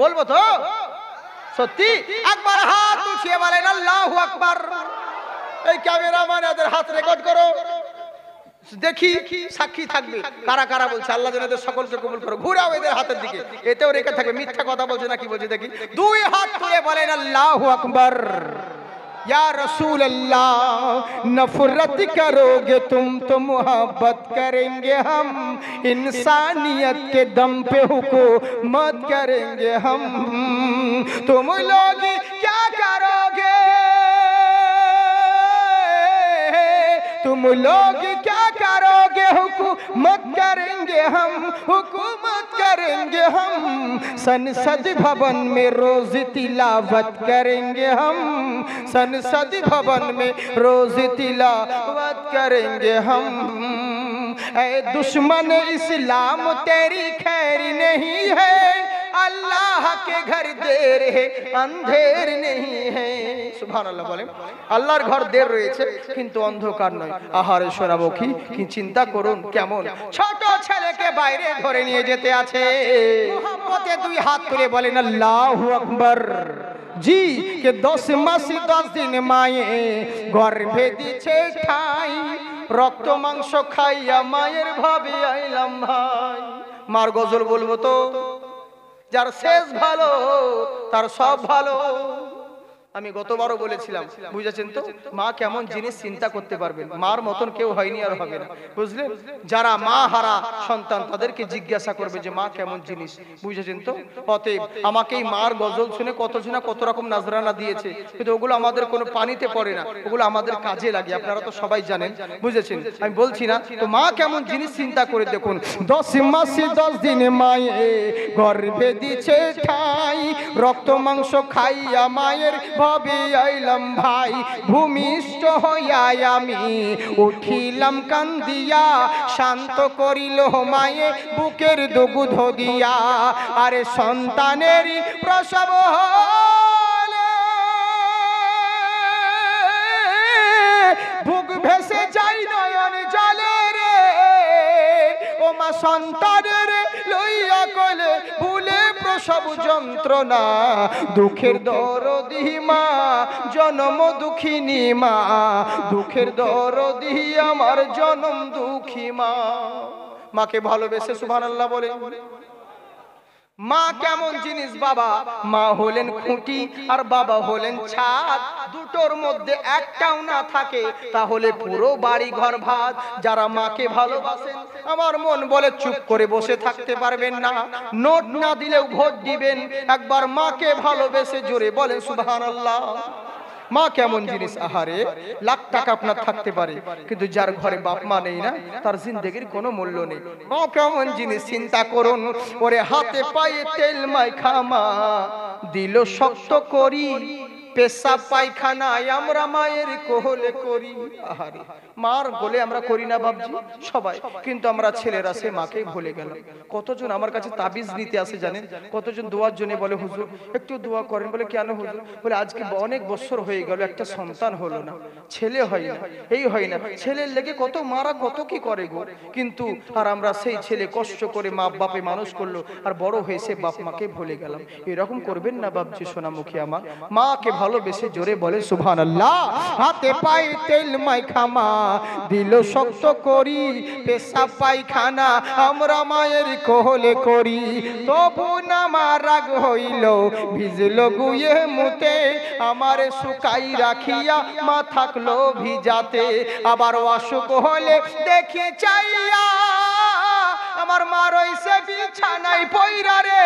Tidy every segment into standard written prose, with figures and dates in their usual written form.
বলবো তো সত্যি? একবার হাত উঠিয়ে বলেন আল্লাহু আকবার। এই ক্যামেরাম্যান এদের হাত রেকর্ড করো, দেখি সাক্ষী থাকবে কারা কারা বলছে। আল্লাহ যেন এদের সকলকে কবুল করো। ঘুরাও এদের হাতের দিকে, এতেও রেখে থাকবে মিথ্যা কথা বলছে না কি বলছে দেখি। দুই হাত তুলে বলেন আল্লাহু আকবার। या रसूल अल्लाह नफरत करोगे तुम तो मोहब्बत करेंगे हम, इंसानियत के दम पे हुकूमत करेंगे हम। तुम लोग क्या करोगे, तुम लोग क्या करोगे, हुकूमत करेंगे हम, हुकूमत करेंगे हम। संसद भवन में रोज तिलावत करेंगे हम, संसद भवन में रोज तिलावत करेंगे हम। ऐ दुश्मन इस्लाम तेरी खैर नहीं है, अल्लाह के घर देर है अंधेर नहीं है। সুবহানাল্লাহ বলেন। আল্লাহর ঘর দের রয়েছে কিন্তু অন্ধকার নয়। আহারে শোনাবো কি চিন্তা করুন, কেমন ছোট ছেলেকে বাইরে ধরে নিয়ে যেতে আছে। মোহাম্মতে দুই হাত তুলে বলেন আল্লাহু আকবার। জি কে 10 মাস 10 দিন মায়ে গর্ভে দিছে ঠাই, রক্ত মাংস খাইয়া মায়ের ভাবে আইলাম ভাই। মার গজল বলবো তো, যার শেষ ভালো তার সব ভালো। আমি গতবারও বলেছিলাম, বুঝেছেন তো মা কেমন জিনিস চিন্তা করতে পারবেন। মার মতন কেউ হয়নি আর হবে না, বুঝলেন? যারা মা হারা সন্তান তাদেরকে জিজ্ঞাসা করবে যে মা কেমন জিনিস, বুঝেছেন তো? অতএব আমাকেই মার গজল শুনে কতজনা কত রকম নাজরানা দিয়েছে, কিন্তু ওগুলো আমাদের কোনো পানিতে পড়ে না, ওগুলো আমাদের কাজে লাগে। আপনারা তো সবাই জানেন, বুঝেছেন? আমি বলছি না তো মা কেমন জিনিস চিন্তা করে দেখুন। 10 মাস 10 দিন মায়ে গর্ভে দিছে ঠাই, রক্ত মাংস খাইয়া মায়ের ভাবে আইলাম ভাই। ভূমিষ্ঠ হইয়া আমি উঠিলাম কান্দিয়া, শান্ত করিল মায়ে বুকের দুগ্ধ দিয়া। আরে সন্তানেরই প্রসব হলে বুক ভেসে যাই নয়ন জলে রে, ও মা সন্তানের লইয়া কোলে ভুলে প্রসব যন্ত্রণা। দুঃখের দরদি মা জনম দুঃখিনী মা, দুঃখের দরদি আমার জনম দুঃখী মা। মাকে ভালোবেসে সুবহানাল্লাহ বলে। মা কেমন জিনিস বাবা? মা হলেন খুঁটি আর বাবা হলেন ছাদ, দুটোর মধ্যে একটাও না থাকে তাহলে পুরো বাড়ি ঘর ভাত। যারা মাকে ভালোবাসেন আমার মন বলে চুপ করে বসে থাকতে পারবেন না, নোট না দিলেও ভোট দিবেন। একবার মাকে ভালোবেসে জোরে বলেন সুবহানাল্লাহ। মা কেমন জিনিস? আহারে লাখ টাকা আপনার থাকতে পারে কিন্তু যার ঘরে বাপ মা নেই না তার জিন্দেগির কোনো মূল্য নেই। মা কেমন জিনিস চিন্তা করুন। ওরে হাতে পায়ে তেল মাইখা মা দিল শক্ত করি, পেশাব পায়খানায় আমরা মায়ের কোলে করি। আহারে মার কোলে আমরা করি না বাবজি সবাই, কিন্তু আমরা ছেলেরা সে মাকেই ভুলে গেলাম। কতজন আমার কাছে তাবিজ নিতে আসে জানেন? কতজন দোয়ার জন্য বলে হুজুর একটু দোয়া করেন। বলে কেন হুজুর? বলে আজকে অনেক বছর হয়ে গেল একটা সন্তান হলো না, ছেলে হয় না, এই হয় না। ছেলের লেগে কত মারা কত কি করে গো, কিন্তু আর আমরা সেই ছেলে কষ্ট করে মা বাপে মানুষ করলো আর বড় হয়ে সে বাপ মাকে ভুলে গেলাম। এরকম করবেন না বাবজি সোনামুখী আমার। মাকে ভালোবেসে জোরে বলে সুবহানাল্লাহ। হাতে পায়ে তেল মাইখা মা দিল শক্ত করি, পেশাব পায়খানা আমরা মায়ের কোলে করি। তবু না মা রাগ হইল ভিজল গুয়ে মুতে, আমার শুকাই রাখিয়া মা থাকলো ভিজাতে। আবার অসুখ হলে দেখে চাইয়া আমার মা রইছে বিছানায় পইরা রে,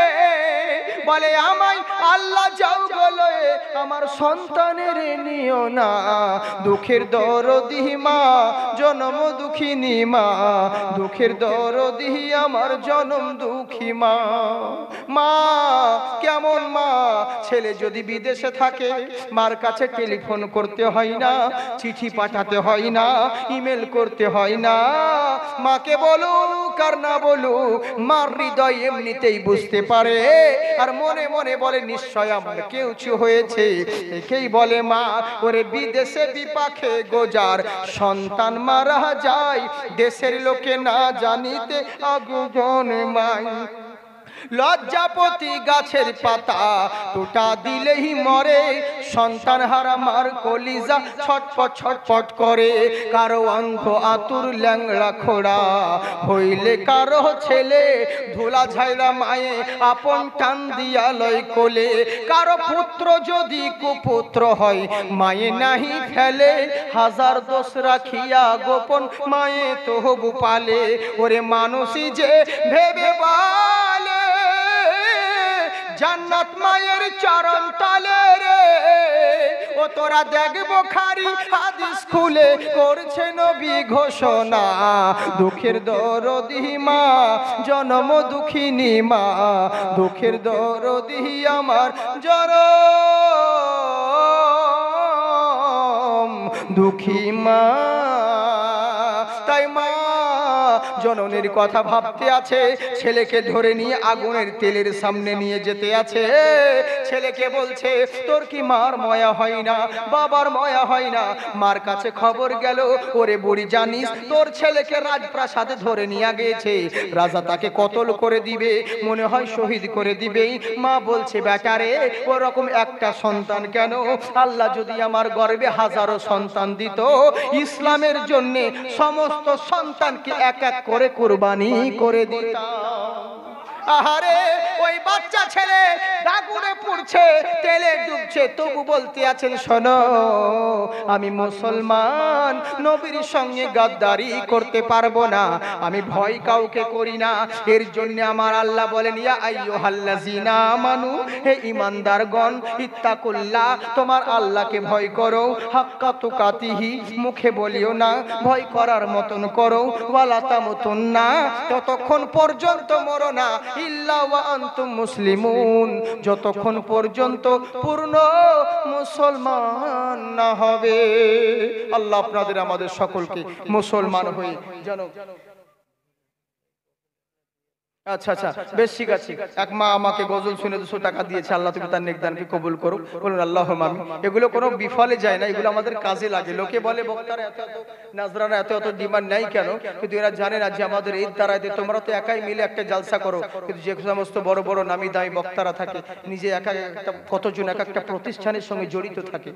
বলে আমায় আল্লাহ যাও গলে আমার সন্তানের নিও না। দুঃখের দরদি মা জনম দুঃখিনী মা, দুঃখের দরদি আমার জনম দুঃখী মা। মা কেমন মা? ছেলে যদি বিদেশে থাকে মার কাছে টেলিফোন করতে হয় না, চিঠি পাঠাতে হয় না, ইমেল করতে হয় না। মাকে বলুক আর না বলুক মার হৃদয় এমনিতেই বুঝতে পারে আর মনে মনে বলে নিশ্চয় আমার কিছু হয়েছে। একেই বলে মা। ওরে বিদেশে বিপাকে গোজার সন্তান মারা যায়, দেশের লোকে না জানিতে আগুন মাই। লজ্জাপতি গাছের পাতা টোটা দিলেই মরে, সন্তান হারা মার কলিজা ছটপট ছটপট করে। কারো অন্ধ আতুর ল্যাংড়া খোড়া হইলে কারো ছেলে, ধুলা ঝাইরা মায়ে আপন টান দিয়া লয় কোলে। কারো পুত্র যদি কুপুত্র হয় মায়ে নাহি ফেলে, হাজার দোষ রাখিয়া গোপন মায়ে তবু পালে। ওরে মানুষই যে ভেবে বলে জান্নাত মায়ের চরণ তলে রে, ও তোরা দেখবো খারি হাদিস খুলে করছে নবী ঘোষণা। দুঃখের দরদি মা জনম দুঃখিনী মা, দুঃখের দরদি আমার জনম দুঃখী মা। তাই মা জননীর কথা ভাবতে আছে, ছেলেকে ধরে নিয়ে আগুনের তেলের সামনে নিয়ে যেতে আছে। ছেলেকে বলছে তোর কি মার ময়া হয় না, বাবার ময়া হয় না? মার কাছে খবর গেল, ওরে বুড়ি জানিস তোর ছেলেকে রাজপ্রাসাদে ধরে নিয়ে গিয়েছে, রাজা তাকে কতল করে দিবে, মনে হয় শহীদ করে দিবে। মা বলছে বেটারে ওরকম একটা সন্তান কেন, আল্লাহ যদি আমার গর্ভে হাজারো সন্তান দিত, ইসলামের জন্য সমস্ত সন্তানকে এক এক করে কুরবানি করে দিতাম। আহারে ওই বাচ্চা ছেলে আগুনে পুড়ছে, তেলে ডুবছে, তবু বলতে আছেন শোনো আমি মুসলমান, নবীর সঙ্গে গাদ্দারি করতে পারবো না, আমি ভয় কাউকে করি না। এর জন্য আমার আল্লাহ বলেন ইয়া আইয়ুহাল্লাযিনা আমানু, হে ঈমানদারগণ, ইত্তাকুল্লাহ, তোমার আল্লাহকে ভয় করো, হাক্কা তুকাতিহি, মুখে বলিও না, ভয় করার মতন করো, ওয়ালা তামুতুন্না, ততক্ষণ পর্যন্ত মরো না, ইল্লা ওয়া আনতুম মুসলিমুন, যতক্ষণ পর্যন্ত পূর্ণ মুসলমান না হবে। আল্লাহ আপনাদের আমাদের সকলকে মুসলমান হয়ে যেন। আচ্ছা আচ্ছা বেশ ঠিক আছে। এক মা আমাকে গজল শুনে 200 টাকা দিয়েছে, আল্লাহ তুমি তার নেকদানকে কবুল করো, বলুন আল্লাহুম্মা আমিন। এগুলো কোনো বিফলে যায় না, এগুলো আমাদের কাজে লাগে। লোকে বলে বক্তারা এত এত নাজরানা এত এত ডিমান্ড নাই কেন, কিন্তু এরা জানে না যে আমাদের এই দ্বারাতে তোমরা তো একাই মিলে একটা জালসা করো, কিন্তু যে সমস্ত বড় বড় নামি দামি বক্তারা থাকে নিজে একা একটা কতজন এক একটা প্রতিষ্ঠানের সঙ্গে জড়িত থাকে,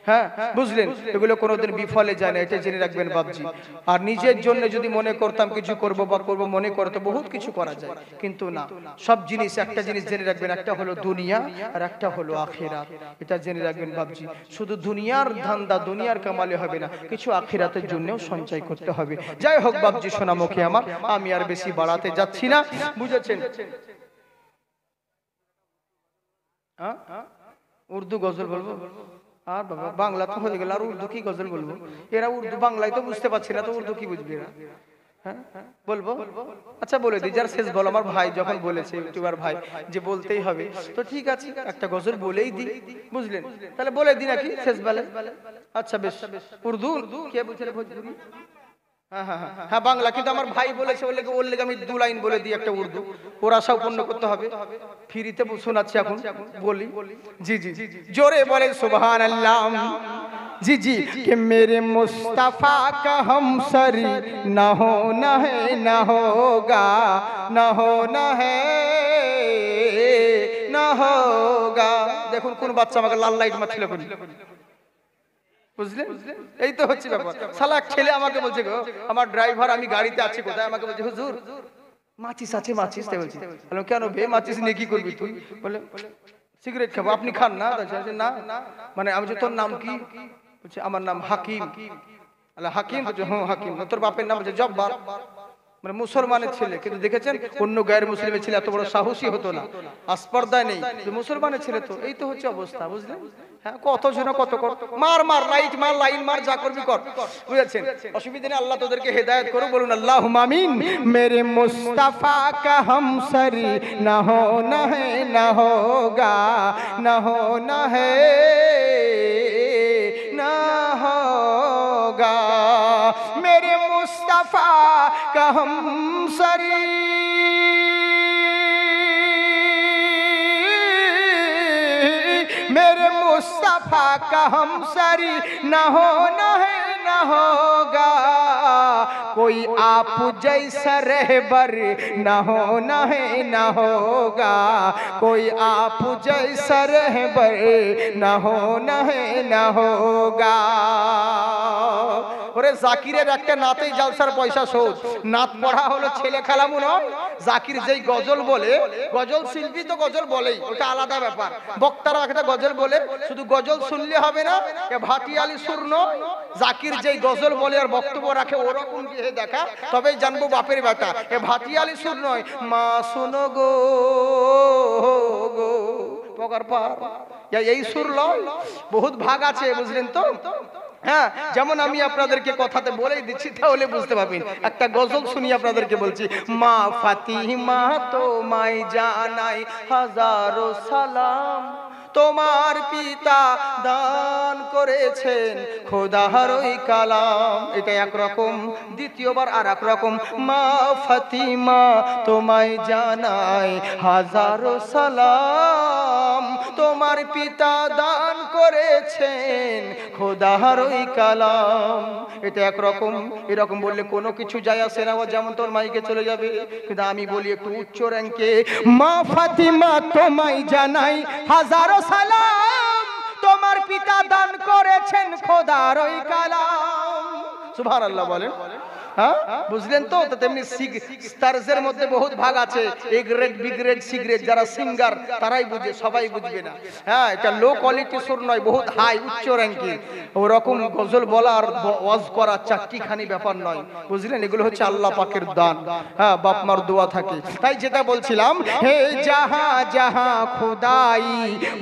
হ্যাঁ বুঝলেন, এগুলো কোনোদিন বিফলে যায় না, এটা জেনে রাখবেন বাবজি। আর নিজের জন্য যদি মনে করতাম কিছু করব বা করব মনে করতে বহুত কিছু করা যায়, কিন্তু না, সব জিনিস একটা জিনিস জেনে রাখবেন, একটা হলো দুনিয়া আর একটা হলো আখিরাত, এটা জেনে রাখবেন বাবজি। শুধু দুনিয়ার ধান্দা দুনিয়ার কামালে হবে না, কিছু আখিরাতের জন্যও সঞ্চয় করতে হবে। যাই হোক বাবজি সোনামুখী আমার, আমি আর বেশি বাড়াতে যাচ্ছি না, বুঝেছেন। উর্দু গজল বলবো আর বাবা বাংলা তো হয়ে গেল, আর উর্দু কি গজল বলবো? এরা উর্দু বাংলায় তো বুঝতে পারছি না, তো উর্দু কি বুঝবে এরা? হ্যাঁ বলবো, আচ্ছা বলে দিই, যার শেষ বল, আমার ভাই যখন বলেছে ইউটিউবার ভাই যে বলতেই হবে, তো ঠিক আছে একটা গজল বলেই দিই, বুঝলেন, তাহলে বলে দিই নাকি শেষ বেলা? আচ্ছা বেশ, উর্দু কে বলছে ভোজপুরি? হ্যাঁ হ্যাঁ হ্যাঁ বাংলা, কিন্তু আমার ভাই বলেছে ওর লেগে আমি 2 লাইন বলে দিই একটা উর্দু, ওর আশা পূর্ণ করতে হবে, ফ্রিতে শোনাচ্ছি এখন, বলি। জি জি জোরে বলে সুবহানাল্লাহ। जी जी कि मेरे मुस्तफ़ा का हमसरी न होना है न होगा, न होना है न होगा। দেখুন কোন বাচ্চা আমাকে লাল লাইট মারছিল, বুঝলেন? এই তো হচ্ছে ব্যাপার। শালা ছেলে আমাকে বলছে গো, আমার ড্রাইভার, আমি গাড়িতে আছি কোথায়, আমাকে বলছে হুজুর মাচিস আছে, মাচিস, তাই বলছি। বললাম কেন বে, মাচিস নিয়ে কি করবি তুই? বলে সিগারেট খাবো। আপনি খান না? না মানে আমি যে তোর নাম কি? বলছে আমার নাম হাকিম। আল্লাহ হাকিম? বলছে হ্যাঁ হাকিম। তোর বাপের নাম? বলছে জব্বার। মানে মুসলমানের ছেলে, কিন্তু দেখেছেন অন্য গায়ের মুসলিমের ছেলে এত বড় সাহসী হতো না, আসপর্দায় নেই, মুসলমানের ছেলে তো এই তো হচ্ছে অবস্থা, বুঝলেন? হ্যাঁ কত জন কত কর, মার মার লাইট মার লাইন মার, যা করবি কর, বুঝেছেন? অসুবিধা নেই, আল্লাহ তোদেরকে হেদায়েত করো, বলুন আল্লাহুম্মা আমিন। মেরে মুস্তাফা কা হামসরি না হোনা হে না হোগা, না হোনা হে না হোগা, मेरे मुस्तफा का हमसरी मेरे मुस्तफा का हमसरी ना होना है न होगा, कोई आप जैसा रहबर न होना है न होगा, कोई आप जैसा रहबर न होना है न होगा। ওরে জাকিরের একটা নাতেই জালসার পয়সা শোধ। নাত পড়া হলো ছেলে খেলামু নয়। জাকির যেই গজল বলে, গজল শিল্পী তো গজল বলেই, ওটা আলাদা ব্যাপার। বক্তারা একটা গজল বলে, শুধু গজল শুনলে হবে না, এ ভাটিয়ালি সুর নয়। জাকির যেই গজল বলে আর বক্তব্য রাখে ওরকম দিয়ে দেখা, তবেই জানবো বাপের বেটা। এ ভাটিয়ালি সুর নয়, মা শোনো গো গো পগার পার, এই সুর লয়। বহুত ভাগ আছে, বুঝলেন তো? হ্যাঁ, যেমন আমি আপনাদেরকে কথাতে বলেই দিচ্ছি, তাহলে বুঝতে পারবেন। একটা গজল শুনি আপনাদেরকে বলছি। মা ফাতিমা তোমায় জানাই হাজারো সালাম, তোমার পিতা দান করেছেন খোদার ওই কালাম। এটা একরকম, দ্বিতীয়বার আর এক রকম। মা ফাতিমা তোমায় জানাই হাজারো সালাম, তোমার পিতা দান করেছেন খোদার ওই কালাম। এটা একরকম। এরকম বললে কোনো কিছু যায় আসে না, যেমন তোর মাইকে চলে যাবে। কিন্তু আমি বলি একটু উচ্চ র্যাঙ্কে, মা ফাতিমা তোমায় জানাই হাজারো সালাম, তোমার পিতা দান করেছেন খোদার ওই কালাম। সুবহানাল্লাহ বলেন। হ্যাঁ, বুঝলেন তো? তেমনি স্টারজের মধ্যে বহুত ভাগ আছে। A grade, B grade, C grade. যারা সিঙ্গার তারাই বুঝে, সবাই বুঝবে না। হ্যাঁ, এটা লো কোয়ালিটি সুর নয়, বহুত হাই, উচ্চ র্যাঙ্কিং। ওরকম গজল বলা আর ওয়াজ করা চারটিখানি ব্যাপার নয়, বুঝলেন? এগুলো হচ্ছে আল্লাহ পাকের দান। হ্যাঁ, বাপ মার দোয়া থাকে। তাই যেটা বলছিলাম, হে জাহা জাহা খুদাই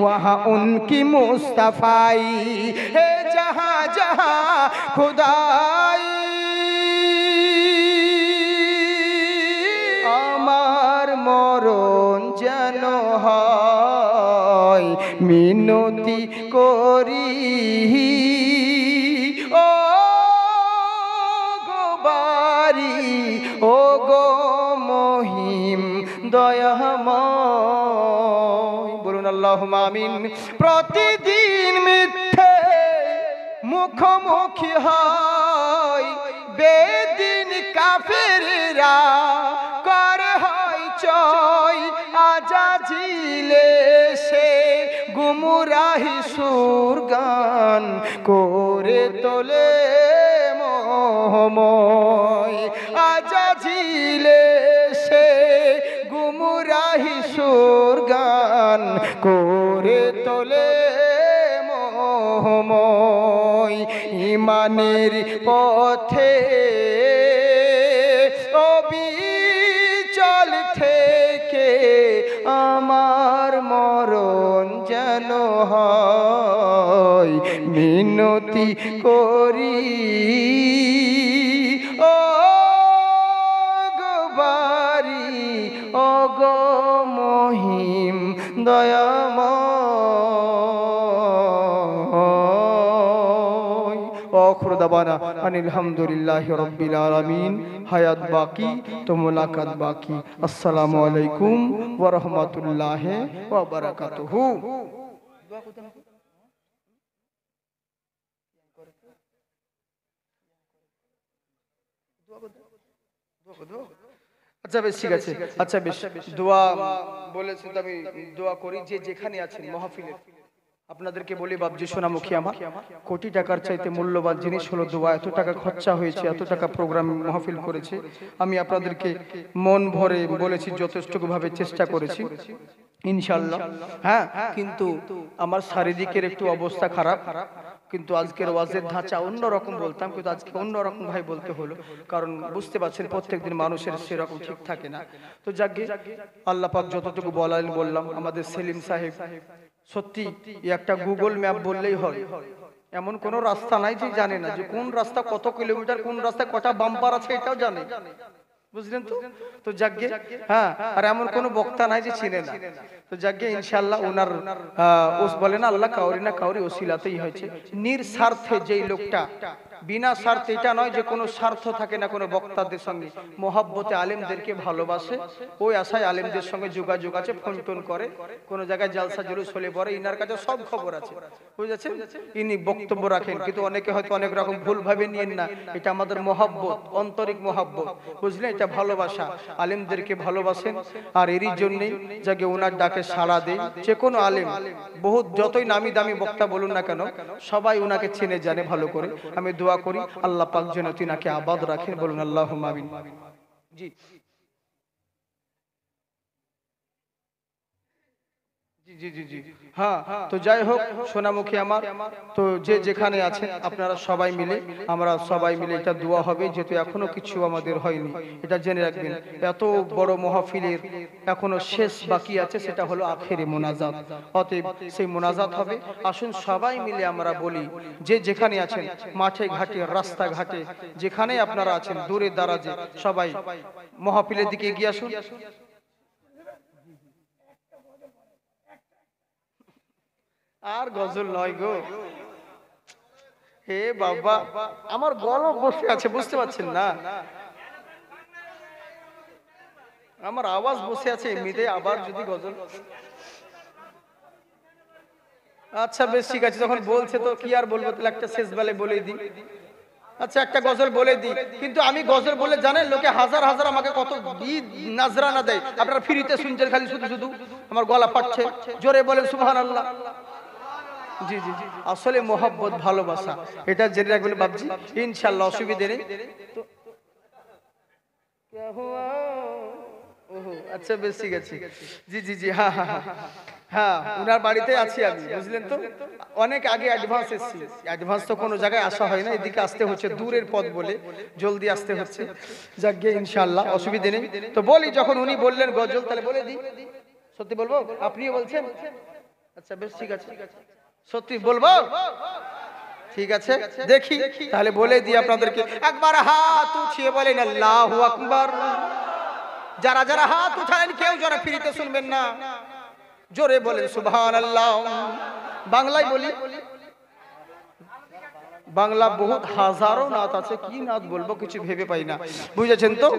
ওয়াহা উনকি মুস্তাফাই, হে জাহা জাহা খুদাই, আমার মরণ যেন হয় মিনতি করি, ও গো বারি, ও গো মহিম দয়াময়। বলুন আল্লাহুম্মা আমিন। প্রতিদিন মিথ্যে মুখোমুখি হয় বেদিন কাফেররা, করে হয় চয় আজাজিলে সে গুমরাহি সুর গান করে তোলে মোহময়। আজাজিলে সে গুমরাহি সুর গান করে তোলে মোহময়। ইমানের পথে অবিচল থেকে আমার মরণ যেন হয় মিনতি করি, ও গো বারি, ও গো মহিম দয়াময়। আখির দাওয়ানা আনিল হামদুলিল্লাহি রাব্বিল আলামিন। হায়াত বাকি তো মুলাকাত বাকি। আসসালামু আলাইকুম ওয়া রাহমাতুল্লাহি ওয়া বারাকাতুহু। আচ্ছা বেশ, ঠিক আছে। আচ্ছা বেশ, দোয়া বলেছেন, আমি দোয়া করি। যে যেখানে আছেন মাহফিলে, আপনাদেরকে বলি বাপজি সোনামুখী, আমার কোটি টাকার চাইতে মূল্যবান জিনিস হলো দোয়া। এত টাকা খরচা হয়েছে, এত টাকা প্রোগ্রাম মাহফিল করেছে, আমি আপনাদেরকে মন ভরে বলেছি, যথেষ্টভাবে ভাবে চেষ্টা করেছি ইনশাআল্লাহ। হ্যাঁ, কিন্তু আমার শারীরিকের একটু অবস্থা খারাপ, কিন্তু আজকের ওয়াজের ধাঁচা অন্যরকম বলতাম, কিন্তু আজকে অন্যরকম ভাই বলতে হলো, কারণ বুঝতে পারছেন প্রত্যেকদিন মানুষের সেরকম ঠিক থাকে না। তো যাকে আল্লাহ পাক যতটুকু বলালেন বললাম। আমাদের সেলিম সাহেব সত্যি একটা গুগল ম্যাপ বললেই হয়, এমন কোন রাস্তা নাই যে জানে না, যে কোন রাস্তা কত কিলোমিটার, কোন রাস্তায় কটা বাম্পার আছে এটাও জানে, বুঝলেন তো? তো যাকে হ্যাঁ, আর এমন কোন বক্তা নাই যে চিনে না। তো যাকে ইনশাআল্লাহ ওনার ওস বলে না আল্লাহ কাউরি না কাউরি ওসিলাতেই হয়েছে। নিঃস্বার্থে যেই লোকটা, বিনা স্বার্থে, এটা নয় যে কোনো স্বার্থ থাকে না কোনো বক্তাদের সঙ্গে, মহব্বতে আলেমদেরকে ভালোবাসে, ওই আশায় আলেমদের সঙ্গে যোগাযোগ আছে, ফোন টোন করে, কোনো জায়গায় জালসা জুলুস হলে পরে ইনার কাছে সব খবর আছে, বুঝেছেন? ইনি বক্তব্য রাখেন, কিন্তু অনেকে হয়তো অনেক রকম ভুল ভাবে নিয়েন না, এটা আমাদের মহব্বত, আন্তরিক মহব্বত, বুঝলেন? এটা ভালোবাসা, আলেমদেরকে ভালোবাসেন, আর এরই জন্যই যাকে ওনার ডাকে সাড়া দেয়। যে কোনো আলেম, বহুত যতই নামি দামি বক্তা বলুন না কেন, সবাই ওনাকে চিনে জানে ভালো করে। আমি দোয়া করি আল্লাহ পাক যেন তিনাকে আবাদ রাখেন, বলুন আল্লাহুম্মা আমিন। জি জি জি জি হ্যাঁ, তো যাই হোক সোনামুখী আমার, তো যে যেখানে আছেন আপনারা সবাই মিলে, আমরা সবাই মিলে এটা দোয়া হবে, যেহেতু এখনো কিছু আমাদের হয়নি, এটা জেনে রাখবেন। এত বড় মাহফিলের এখনো শেষ বাকি আছে, সেটা হলো আখেরি মোনাজাত। অতএব সেই মোনাজাত হবে, আসুন সবাই মিলে আমরা বলি, যে যেখানে আছেন, মাঠে ঘাটে রাস্তাঘাটে যেখানে আপনারা আছেন, দূরে দারাজে, সবাই মাহফিলের দিকে এগিয়ে আসুন। আর গজল নয় গো, হে বাবা, আমার গলা বসে আছে, বুঝতে পারছেন না? আমার আওয়াজ বসে আছে এমনিতে, আবার যদি গজল, আচ্ছা বেশ ঠিক আছে, যখন বলছে তো কি আর বলবো, তাহলে একটা শেষ বেলায় বলে দিই। আচ্ছা একটা গজল বলে দিই, কিন্তু আমি গজল বলে জানেন লোকে হাজার হাজার আমাকে কত নাজরানা দেয়, আপনারা ফ্রিতে শুনছেন খালি শুধু শুধু, আমার গলা ফাটছে, জোরে বলেন সুবহানাল্লাহ। জি জি জি, আসলে মোহাব্বত ভালোবাসা, এটা জেনে রাখবেন বাবজি, ইনশাআল্লাহ অসুবিধে নেই। তো আচ্ছা বেশ ঠিক আছে, জি জি জি হ্যাঁ হ্যাঁ হ্যাঁ, উনার বাড়িতে আছি আমি, বুঝলেন তো? অনেক আগে অ্যাডভান্স এসেছি, অ্যাডভান্স তো কোনো জায়গায় আসা হয় না, এদিকে আসতে হচ্ছে, দূরের পথ বলে জলদি আসতে হচ্ছে। যাক গে ইনশাআল্লাহ অসুবিধে নেই। তো বলি, যখন উনি বললেন গজল, তাহলে বলে দিই। সত্যি বলবো? আপনিও বলছেন? আচ্ছা বেশ ঠিক আছে, সত্যি বলবো? ঠিক আছে, দেখি তাহলে বলে দিই আপনাদেরকে। একবার হাত উঠিয়ে বলেন আল্লাহু আকবার। যারা যারা হাত উঠালেন কেউ যেন ফ্রিতে শুনবেন না, জোরে বলেন সুবহানাল্লাহ। বাংলায় বলি, বাংলা বহুত হাজারো নাত আছে, কি নাত বলবো কিছু ভেবে পাই না, বুঝেছেন তো?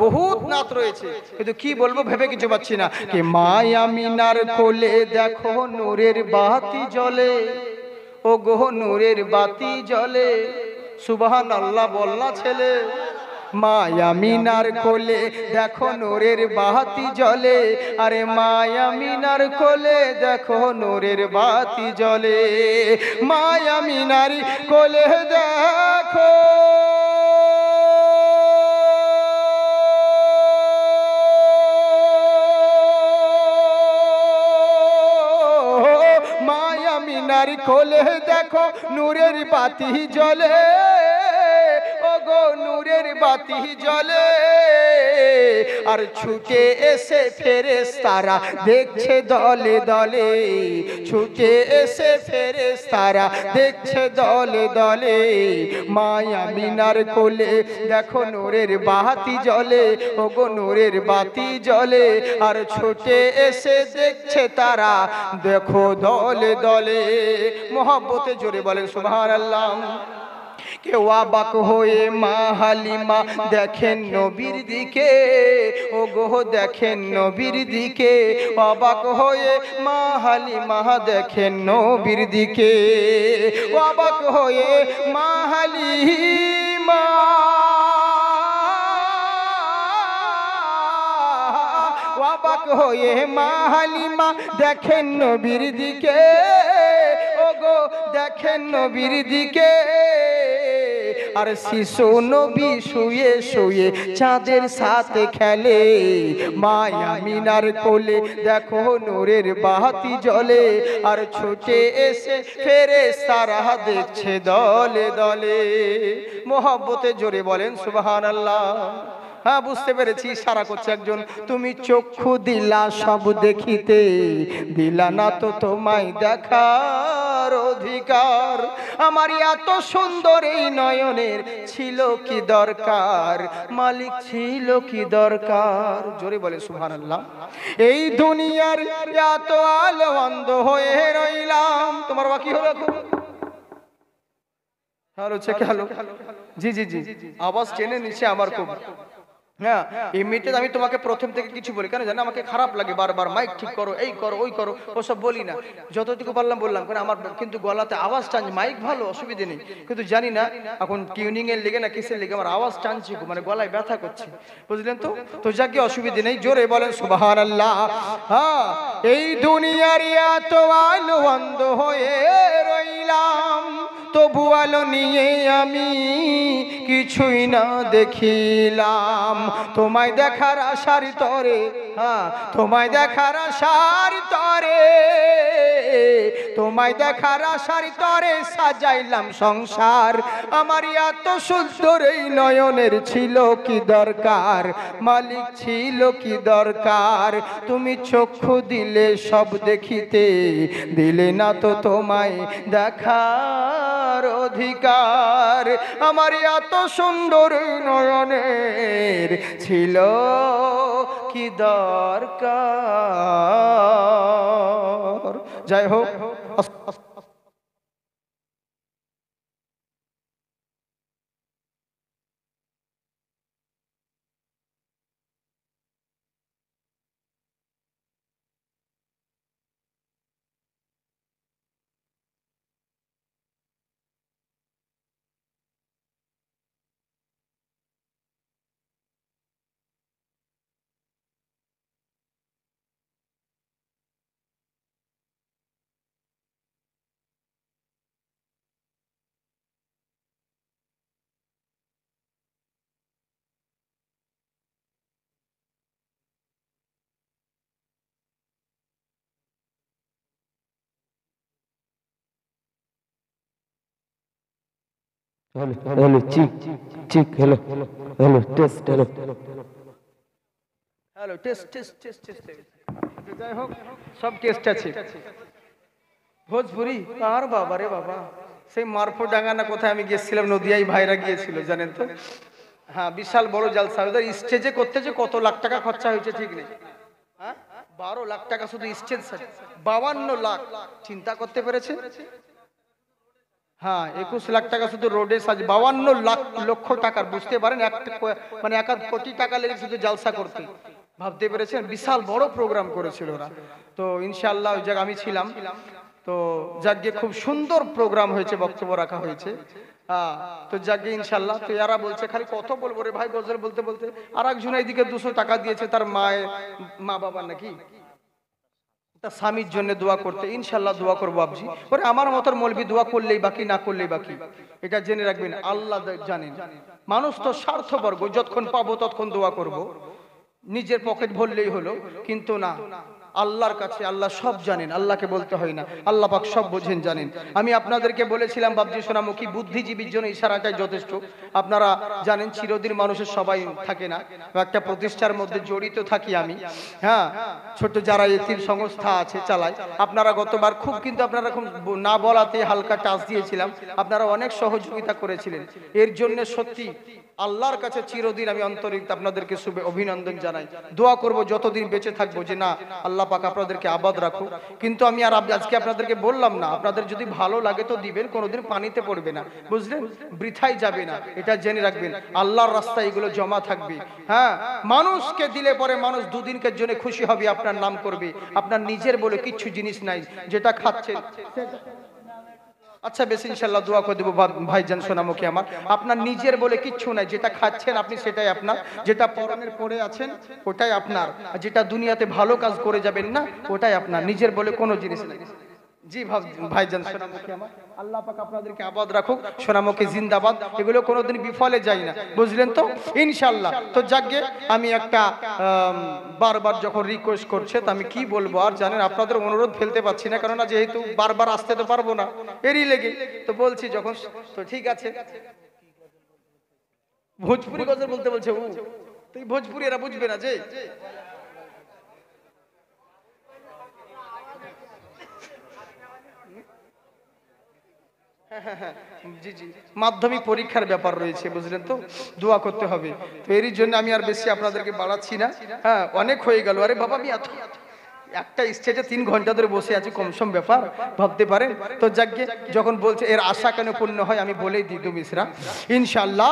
বহুত নাত রয়েছে, কিন্তু কি বলবো ভেবে কিছু পাচ্ছি না। কে মায়া মিনার কোলে দেখো নূরের বাতি জ্বলে, ও গো নূরের বাতি জ্বলে, সুবহানাল্লাহ বলনা ছেলে। মায়া মিনার কোলে দেখো নূরের বাতি জ্বলে, আরে মায়া মিনার কোলে দেখো নূরের বাতি জ্বলে, মায়া মিনার কোলে দেখো মায়া মিনার কোলে দেখো নূরের বাতি জ্বলে, গো নূরের বাতি জ্বলে, আর ছুটে এসে ফেরেশতারা দেখছে দলে দলে, ছুটে এসে ফেরেশতারা দেখছে দলে দলে, মায়া মিনার কোলে দেখো নূরের বাতি জ্বলে, ও গো নূরের বাতি জ্বলে, আর ছুটে এসে দেখছে তারা দেখো দলে দলে। মোহাব্বতে জোরে বলেন সুবহানাল্লাহ। কেউ অবাক হয়ে মা হালিমা দেখেন নবীর দিকে, ও গো দেখেন নবীর দিকে, অবাক হয়ে মা হালিমা দেখেন নবীর দিকে, অবাক হয়ে মা হালিমা অবাক হয়ে মা হালিমা দেখেন নবীর দিকে, ও গো দেখেন নবীর দিকে, আর শিশু নবী শুয়ে শুয়ে চাঁদের সাথে খেলে, মায়া মিনার কোলে দেখো নূরের বাতি জ্বলে, আর ছুটে এসে ফেরেশতারা দেখছে দলে দলে। মোহাব্বতে জোরে বলেন সুবহানাল্লাহ। হ্যাঁ বুঝতে পেরেছি, ইশারা করছে একজন, তুমি চক্ষু দিলা সব দেখিতে, দিলা না তো তোমায় দেখার অধিকার। আমার এত সুন্দর এই নয়নের ছিল কি দরকার, মালিক ছিল কি দরকার। জোরে বলে সুবহানাল্লাহ। এই দুনিয়ার এত আলো অন্ধ হয়ে রইলাম। তোমার বাকি হলো এখন? হ্যালো চেক, হ্যালো, জি জি জি, আওয়াজ টেনে নিচে আমার খুব। হ্যাঁ, এমনিতে আমি তোমাকে প্রথম থেকে কিছু বলি কেন জানো, আমাকে খারাপ লাগে বারবার মাইক ঠিক করো, এই করো, ওই করো, ওসব বলি না। যতটুকু পারলাম বললাম, কারণ আমার কিন্তু গলাতে আওয়াজ টানছে। মাইক ভালো, অসুবিধে নেই, কিন্তু জানি না এখন টিউনিং এর লেগে না কিসের লেগে আমার আওয়াজ টানছে, মানে গলায় ব্যথা করছে, বুঝলেন তো? তো যাকে অসুবিধে নেই, জোরে বলেন সুবহানাল্লাহ। হ্যাঁ, এই দুনিয়ার এত আলো অন্ধ হয়ে রইলাম, তবু আলো নিয়ে আমি কিছুই না দেখিলাম। তোমায় দেখার আশার তরে, হ্যাঁ তোমায় দেখার আশার তরে, তোমায় দেখার আশার তরে সাজাইলাম সংসার। আমার এত সুন্দর এই নয়নের ছিল কি দরকার, মালিক ছিল কি দরকার। তুমি চক্ষু দিলে সব দেখিতে, দিলে না তো তোমায় দেখার অধিকার। আমার এত সুন্দর নয়নের ছিল কি দরকার। যাই হোক, hello hello check check hello hello test hello hello test test test test. যাই হোক, সব টেস্ট আছে। ভোজপুরি আর বাবা রে বাবা, সেই মারফো ডাঙ্গা না কোথায় আমি গিয়েছিলাম, নদিয়ায় ভাইরা গিয়েছিল জানেন তো। হ্যাঁ, বিশাল বড় জালসা, ওদের স্টেজে করতে যে কত লাখ টাকা খরচা হয়েছে ঠিক নেই। হ্যাঁ, 12 লাখ টাকা শুধু স্টেজ, 52 লাখ, চিন্তা করতে পেরেছে? হ্যাঁ, 21 লাখ টাকা শুধু রোডে সাজ, 52 লাখ লক্ষ টাকার, বুঝতে পারেন? মানে 1 কোটি টাকা লেগে শুধু জালসা করতে, ভাবতে পেরেছেন? বিশাল বড় প্রোগ্রাম করেছিল ওরা। তো ইনশাআল্লাহ ওই জায়গায় আমি ছিলাম। তো যাকে খুব সুন্দর প্রোগ্রাম হয়েছে, বক্তব্য রাখা হয়েছে। হ্যাঁ, তো যাকে ইনশাআল্লাহ। তো এরা বলছে খালি কত বলবো রে ভাই, গজল বলতে বলতে। আর একজন এইদিকে 200 টাকা দিয়েছে তার মায়ের মা বাবা নাকি তার স্বামীর জন্য দোয়া করতে। ইনশাআল্লাহ দোয়া করবো আপজি। ওরে আমার মতন মৌলবি দোয়া করলেই বাকি, না করলেই বাকি, এটা জেনে রাখবেন। আল্লাহ জানেন, মানুষ তো স্বার্থপর, যতক্ষণ পাবো ততক্ষণ দোয়া করব, নিজের পকেট ভরলেই হলো। কিন্তু না, আল্লাহর কাছে আল্লাহ সব জানেন, আল্লাহকে বলতে হয় না, আল্লাহ পাক সব বোঝেন, জানেন। আমি আপনাদেরকে বলেছিলাম বাবজি সোনামুখী, বুদ্ধিজীবীর জন্য ইশারাটাই যথেষ্ট। আপনারা জানেন চিরদিন মানুষের সবাই থাকে না, একটা প্রতিষ্ঠার মধ্যে জড়িত থাকি আমি। হ্যাঁ, ছোট যারা এতিম সংস্থা আছে চালায়। আপনারা গতবার খুব, কিন্তু আপনারা খুব না বলাতে হালকা টাচ দিয়েছিলাম, আপনারা অনেক সহযোগিতা করেছিলেন। এর জন্য সত্যি আল্লাহর কাছে চিরদিন আমি অন্তরিক আপনাদেরকে শুভে অভিনন্দন জানাই। দোয়া করব যতদিন বেঁচে থাকবো যে না আল্লাহ পাক আপনাদেরকে আবাদ রাখুক। কিন্তু আমি আর আজকে আপনাদেরকে বললাম না, আপনাদের যদি ভালো লাগে তো দিবেন, কোনোদিন পানিতে পড়বে না, বুঝলেন? বৃথাই যাবে না, এটা জেনে রাখবেন। আল্লাহর রাস্তায় এগুলো জমা থাকবে। হ্যাঁ, মানুষকে দিলে পরে মানুষ দুদিনকের জন্য খুশি হবে, আপনার নাম করবে। আপনার নিজের বলে কিচ্ছু জিনিস নাই, যেটা খাচ্ছেন। আচ্ছা বেশ, ইনশাআল্লাহ দোয়া করে দেবো ভাইজান সোনামুখী আমার। আপনার নিজের বলে কিচ্ছু নাই, যেটা খাচ্ছেন আপনি সেটাই আপনার, যেটা পরনের পরে আছেন ওটাই আপনার, যেটা দুনিয়াতে ভালো কাজ করে যাবেন না ওটাই আপনার, নিজের বলে কোনো জিনিস নেই। জি ভাইজান সোনামুখী আমার, আল্লাহ পাক আপনাদেরকে আবাদ রাখুক। সোনামুখী জিন্দাবাদ, এগুলো কোনোদিন বিফলে যায় না, বুঝলেন তো? ইনশাআল্লাহ। তো যাকে আমি একটা বারবার যখন রিকোয়েস্ট করছে, তো আমি কি বলবো আর জানেন, আপনাদের অনুরোধ ফেলতে পারছি না, কেননা যেহেতু বারবার আসতে তো পারবো না, এরই লেগে তো বলছি যখন। তো ঠিক আছে, ভোজপুরি গজল বলতে বলছে ও, তুই ভোজপুরি এরা বুঝবে না যে। জি জি, মাধ্যমিক পরীক্ষার ব্যাপার রয়েছে, বুঝলেন তো, দোয়া করতে হবে। তো এরই জন্য আমি আর বেশি আপনাদেরকে বাড়াচ্ছি না। হ্যাঁ, অনেক হয়ে গেল। আরে বাবা, আমি এত একটা স্টেজে 3 ঘন্টা ধরে বসে আছি, কমসম ব্যাপার ভাবতে পারেন। তো যাকে যখন বলছে এর আশা কেন পূর্ণ হয়, আমি বলেই দিই দু মিসরা ইনশাআল্লাহ।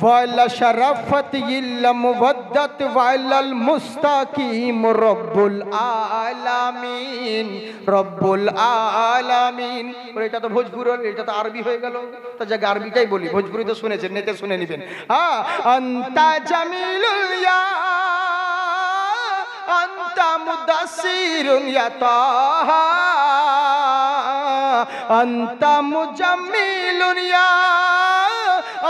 ওয়ালা শারাফাত ইল্লা মুওয়াদ্দাত ওয়ালাল মুস্তাকিম রব্বুল আলামিন, রব্বুল আলামিন। এটা তো ভোজপুরের, এটা তো আরবি হয়ে গেল। তো যাকে আরবিটাই বলি, ভোজপুরি তো শুনেছেন, নেতে শুনে নেবেন। আনতা জামিলুল ইয়া আনতা মুদাসসিরুন ইয়া তাহা, আনতা মুজাম্মিলুন ইয়া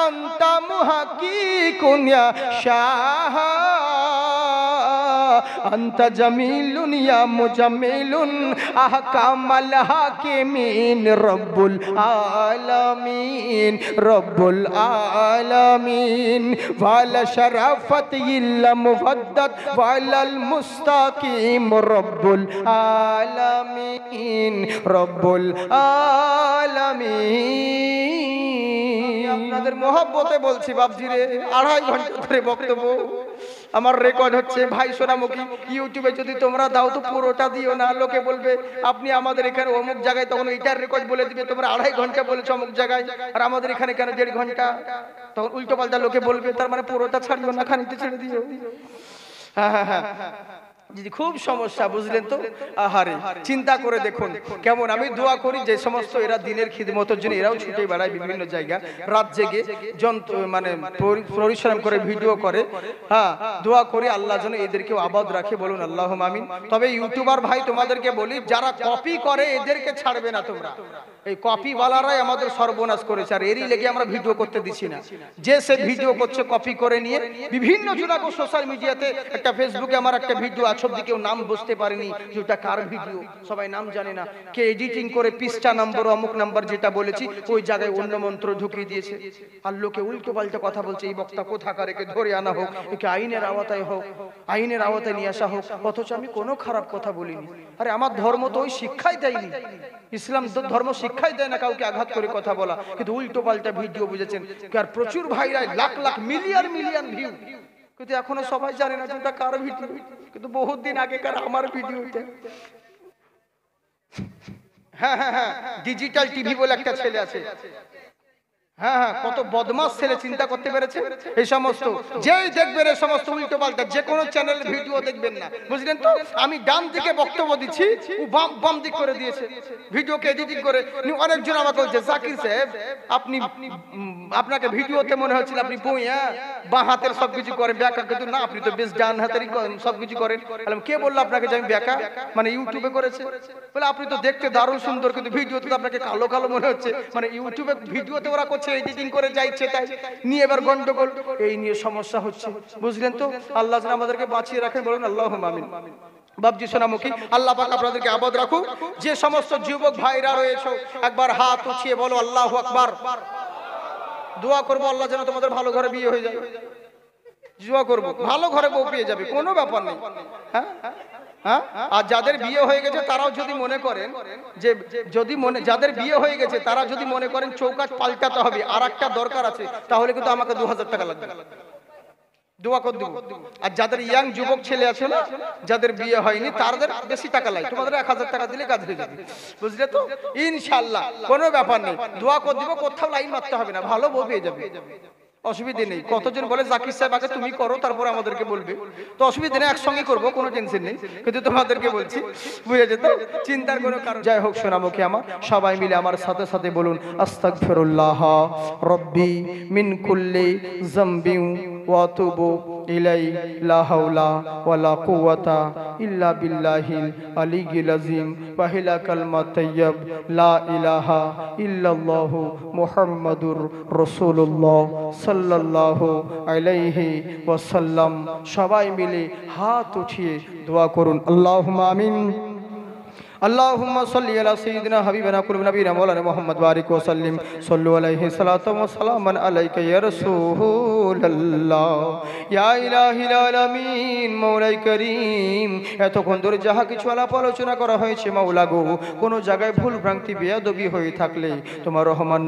আনতা মুহাক্কিকুন ইয়া শাহ, আনতা জামিলুন ইয়া মুজাম্মিলুন আহকামাল হাকিমিন রব্বুল আলামিন, রব্বুল আলামিন। ওয়ালা শারাফাত ইল্লা মুওয়াদ্দাত ওয়ালাল মুস্তাকিম রব্বুল আলামিন, রব্বুল আলামিন। আপনাদের মহব্বতে বলছি বাপজি রে, 2.5 ঘন্টা ধরে বক্তব্য আমার রেকর্ড হচ্ছে। ভাই সোনামুখী, ইউটিউবে যদি তোমরা দাও তো পুরোটা দিও না, লোকে বলবে আপনি আমাদের এখানে অমুক জায়গায়, তখন এইটার রেকর্ড বলে দিবে তোমরা 2.5 ঘন্টা বলেছো অমুক জায়গায়, আর আমাদের এখানে কেন 1.5 ঘন্টা, তখন উল্টো পাল্টা লোকে বলবে। তার মানে পুরোটা ছাড়িও না, খানিকটা ছেড়ে দিও। হ্যাঁ হ্যাঁ হ্যাঁ, যদি খুব সমস্যা, বুঝলেন তো। আহারে, চিন্তা করে দেখুন কেমন। আমি দোয়া করি যে সমস্ত এরা দিনের খিদমতের জন্য এরাও ছুটে বেড়ায় বিভিন্ন জায়গা, রাত জেগে মানে পরিশ্রম করে ভিডিও করে। হ্যাঁ, দোয়া করি আল্লাহ যেন এদেরকেও আবাদ রাখে, বলুন আল্লাহুম্মা আমিন। তবে ইউটিউবার ভাই তোমাদেরকে বলি, যারা কপি করে এদেরকে ছাড়বে না তোমরা। এই কপিওয়ালারাই আমাদের সর্বনাশ করেছে, আর এরই লেগে আমরা ভিডিও করতে দিচ্ছি না। যে সে ভিডিও করছে কপি করে নিয়ে বিভিন্ন জনাকে সোশ্যাল মিডিয়াতে, একটা ফেসবুকে আমার একটা ভিডিও আছে, অব্দি কেউ নাম বুঝতে পারেনি যে ওটা কার ভিডিও, সবাই নাম জানে না, কে এডিটিং করে পৃষ্ঠা নম্বর অমুক নাম্বার যেটা বলেছি ওই জায়গায় অন্য মন্ত্র ঢুকিয়ে দিয়েছে, আর লোকে উল্টো পাল্টা কথা বলছে। এই বক্তা কোথাকার, একে ধরে আনা হোক, একে আইনের আওতায় হোক, আইনের আওতায় নিয়ে আসা হোক, অথচ আমি কোনো খারাপ কথা বলিনি। আরে আমার ধর্ম তো ওই শিক্ষাই দেয়নি, ইসলাম ধর্ম শিক্ষাই দেয় না কাউকে আঘাত করে কথা বলা, কিন্তু উল্টো পাল্টা ভিডিও, বুঝেছেন। আর প্রচুর ভাইরাই lakh lakh million million view, কিন্তু এখনো সবাই জানে না যে ওটা কার ভিডিও, কিন্তু বহুত দিন আগেকার আমার ভিডিও এটা। হ্যাঁ হ্যাঁ হ্যাঁ, ডিজিটাল টিভি বলে একটা ছেলে আছে। হ্যাঁ হ্যাঁ, কত বদমাস ছেলে, চিন্তা করতে পেরেছে। এই সমস্ত যেই দেখবেন, এই সমস্ত উল্টো পাল্টা যে কোনো চ্যানেলের ভিডিও দেখবেন না, বুঝলেন তো। আমি ডান দিকে বক্তব্য দিচ্ছি, ও বাম দিক করে দিয়েছে, ভিডিওকে এডিটিং করে। অনেকজন আমাকে বলছে, জাকির সাহেব আপনি, আপনাকে ভিডিওতে মনে হচ্ছিল আপনি বইয়া বাঁ হাতের সবকিছু করেন, ব্যাকা, কিন্তু না, আপনি তো বেশ ডান হাতেরই সবকিছু করেন। কে বললো আপনাকে যে আমি ব্যাকা, মানে ইউটিউবে করেছে? বলে আপনি তো দেখতে দারুণ সুন্দর, কিন্তু ভিডিওতে তো আপনাকে কালো কালো মনে হচ্ছে। মানে ইউটিউবে ভিডিওতে ওরা করছে এডিটিং করে যাইছে, তাই নিয়ে এবার গন্ডগোল, এই নিয়ে সমস্যা হচ্ছে, বুঝলেন তো। আল্লাহ যেন আমাদেরকে বাঁচিয়ে রাখেন, বলুন আল্লাহুম্মা আমিন। বাবজি সোনামুখী, আল্লাহ পাক আপনাদেরকে আবাদ রাখুক। যে সমস্ত যুবক ভাইরা রয়েছে একবার হাত উঠিয়ে বলো আল্লাহু আকবার। দোয়া করবো আল্লাহ যেন তোমাদের ভালো ঘরে বিয়ে হয়ে যায়, দোয়া করবো ভালো ঘরে বউ পেয়ে যাবে, কোনো ব্যাপার নেই। হ্যাঁ হ্যাঁ, আর যাদের বিয়ে হয়ে গেছে তারাও যদি মনে করেন যে, যাদের বিয়ে হয়ে গেছে তারা যদি মনে করেন চৌকাঠ পাল্টাতে হবে, আর একটা দরকার আছে, তাহলে কিন্তু আমাকে 2000 টাকা লাগবে, দোয়া করে দেবো। আর যাদের ইয়াং যুবক ছেলে আছে না, যাদের বিয়ে হয়নি, তাদের বেশি টাকা লাগে, তোমাদের 1000 টাকা দিলে কাজ হয়ে যাবে, বুঝলে তো। ইনশাআল্লাহ কোনো ব্যাপার নেই, দোয়া করে দিব, কোথাও লাইন মারতে হবে না, ভালো বউ পেয়ে যাবে, অসুবিধে নেই। কতজন বলে জাকির সাহেব আগে তুমি করো তারপর আমাদেরকে বলবে, তো অসুবিধা নেই, একসঙ্গে করবো, কোনো টেনশন নেই, কিন্তু তোমাদেরকে বলছি, বুঝেছে তো, চিন্তার কোনো কারণ। যাই হোক সোনামুখী আমার, সবাই মিলে আমার সাথে সাথে বলুন আস্তাগফিরুল্লাহ রব্বি মিন কুল্লি যামবিন ওয়া আতুবু ইলাই, লা হাওলা ওয়ালা কুওয়াতা ইল্লা বিল্লাহিল আলিয়্যিল আযীম, ওয়া হিলা কালমাত তাইয়্যিব, লা ইলাহা ইল্লাল্লাহু মুহাম্মাদুর রাসূলুল্লাহ সাল্লাল্লাহু আলাইহি ওয়াসাল্লাম। সবাই মিলে হাত উঠিয়ে দোয়া করুন আল্লাহুম্মা আমিন। اللهم صل على سيدنا حبيبنا قلوب نبينا مولانا محمد بارك وسلم صلوا عليه صلاة وسلاما عليك يا رسول الله يا إلهي العالمين مولاي করিম এতক্ষণ ধরে যাহা কিছু আলাপ আলোচনা করা হয়েছে মাওলা গো কোন জায়গায় ভুল ভ্রান্তি বেয়াদবি হয়ে থাকলে তোমার রহমান